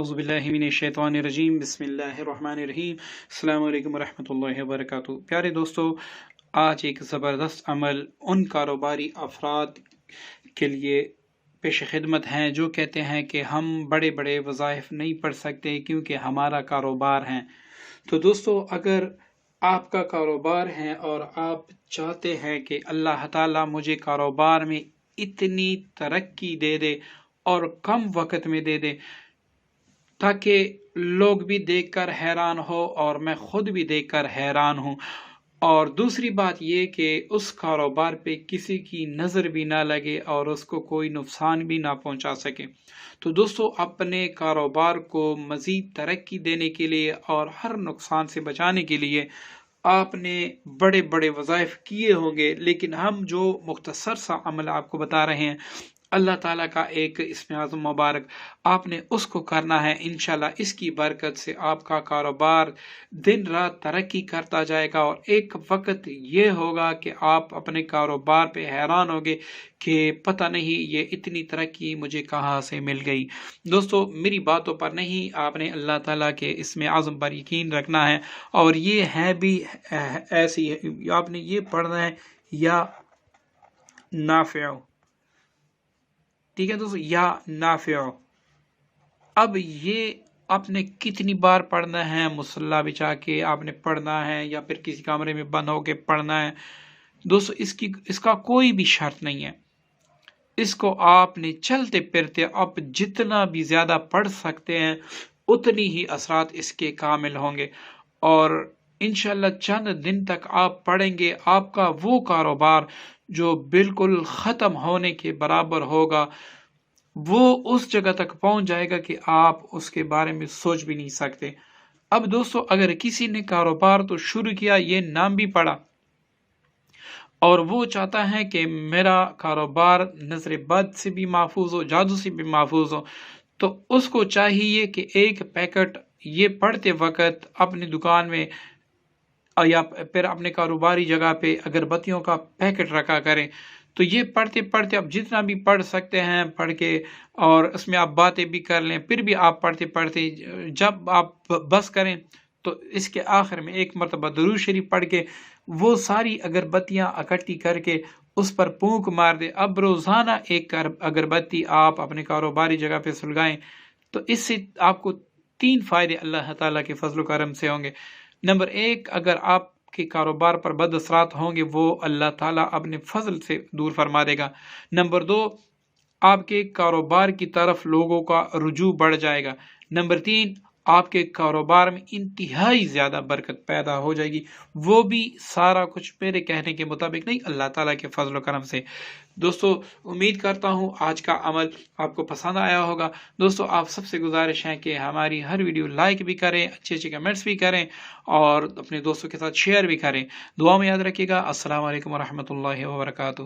اعوذ باللہ من الشیطان الرجیم بسم اللہ الرحمن الرحیم السلام علیکم ورحمۃ اللہ وبرکاتہ۔ پیارے دوستو، آج ایک زبردست عمل ان کاروباری افراد کے لیے پیش خدمت ہیں جو کہتے ہیں کہ ہم بڑے بڑے وظائف نہیں پڑھ سکتے کیونکہ ہمارا کاروبار ہے۔ تو دوستو، اگر آپ کا کاروبار ہے اور آپ چاہتے ہیں کہ اللہ تعالیٰ مجھے کاروبار میں اتنی ترقی دے دے اور کم وقت میں دے دے تاکہ لوگ بھی دیکھ کر حیران ہو اور میں خود بھی دیکھ کر حیران ہوں، اور دوسری بات یہ کہ اس کاروبار پہ کسی کی نظر بھی نہ لگے اور اس کو کوئی نقصان بھی نہ پہنچا سکے، تو دوستو اپنے کاروبار کو مزید ترقی دینے کے لیے اور ہر نقصان سے بچانے کے لیے آپ نے بڑے بڑے وظائف کیے ہوں گے، لیکن ہم جو مختصر سا عمل آپ کو بتا رہے ہیں، اللہ تعالیٰ کا ایک اسم اعظم مبارک، آپ نے اس کو کرنا ہے۔ انشاءاللہ اس کی برکت سے آپ کا کاروبار دن رات ترقی کرتا جائے گا، اور ایک وقت یہ ہوگا کہ آپ اپنے کاروبار پہ حیران ہوگے کہ پتہ نہیں یہ اتنی ترقی مجھے کہاں سے مل گئی۔ دوستو، میری باتوں پر نہیں، آپ نے اللہ تعالیٰ کے اسم اعظم پر یقین رکھنا ہے، اور یہ ہے بھی ایسی آپ نے یہ پڑھنا ہے یا نافع، ٹھیک ہے دوستو، یا نافع۔ اب یہ آپ نے کتنی بار پڑھنا ہے؟ مصلی بچھا کے آپ نے پڑھنا ہے یا پھر کسی کمرے میں بند ہو کے پڑھنا ہے؟ دوستو، اس کا کوئی بھی شرط نہیں ہے، اس کو آپ نے چلتے پھرتے آپ جتنا بھی زیادہ پڑھ سکتے ہیں اتنی ہی اثرات اس کے کامل ہوں گے، اور انشاءاللہ چند دن تک آپ پڑھیں گے، آپ کا وہ کاروبار جو بالکل ختم ہونے کے برابر ہوگا وہ اس جگہ تک پہنچ جائے گا کہ آپ اس کے بارے میں سوچ بھی نہیں سکتے۔ اب دوستو، اگر کسی نے کاروبار تو شروع کیا، یہ نام بھی پڑا، اور وہ چاہتا ہے کہ میرا کاروبار نظر بد سے بھی محفوظ ہو، جادو سے بھی محفوظ ہو، تو اس کو چاہیے کہ ایک پیکٹ یہ پڑھتے وقت اپنی دکان میں یا پھر اپنے کاروباری جگہ پہ اگربتیوں کا پیکٹ رکھا کریں، تو یہ پڑھتے پڑھتے آپ جتنا بھی پڑھ سکتے ہیں پڑھ کے، اور اس میں آپ باتیں بھی کر لیں، پھر بھی آپ پڑھتے پڑھتے جب آپ بس کریں تو اس کے آخر میں ایک مرتبہ درود شریف پڑھ کے وہ ساری اگربتیاں اکٹھی کر کے اس پر پھونک مار دیں۔ اب روزانہ ایک اگربتی آپ اپنے کاروباری جگہ پہ سلگائیں، تو اس سے آپ کو 3 فائدے اللہ تعالیٰ کے فضل و کرم سے ہوں گے۔ نمبر 1، اگر آپ کے کاروبار پر بد اثرات ہوں گے وہ اللہ تعالیٰ اپنے فضل سے دور فرما دے گا۔ نمبر 2، آپ کے کاروبار کی طرف لوگوں کا رجوع بڑھ جائے گا۔ نمبر 3، آپ کے کاروبار میں انتہائی زیادہ برکت پیدا ہو جائے گی، وہ بھی سارا کچھ میرے کہنے کے مطابق نہیں، اللہ تعالیٰ کے فضل و کرم سے۔ دوستو، امید کرتا ہوں آج کا عمل آپ کو پسند آیا ہوگا۔ دوستو، آپ سب سے گزارش ہے کہ ہماری ہر ویڈیو لائک بھی کریں، اچھے اچھے کمنٹس بھی کریں، اور اپنے دوستوں کے ساتھ شیئر بھی کریں۔ دعا میں یاد رکھیے گا۔ السلام علیکم ورحمۃ اللہ وبرکاتہ۔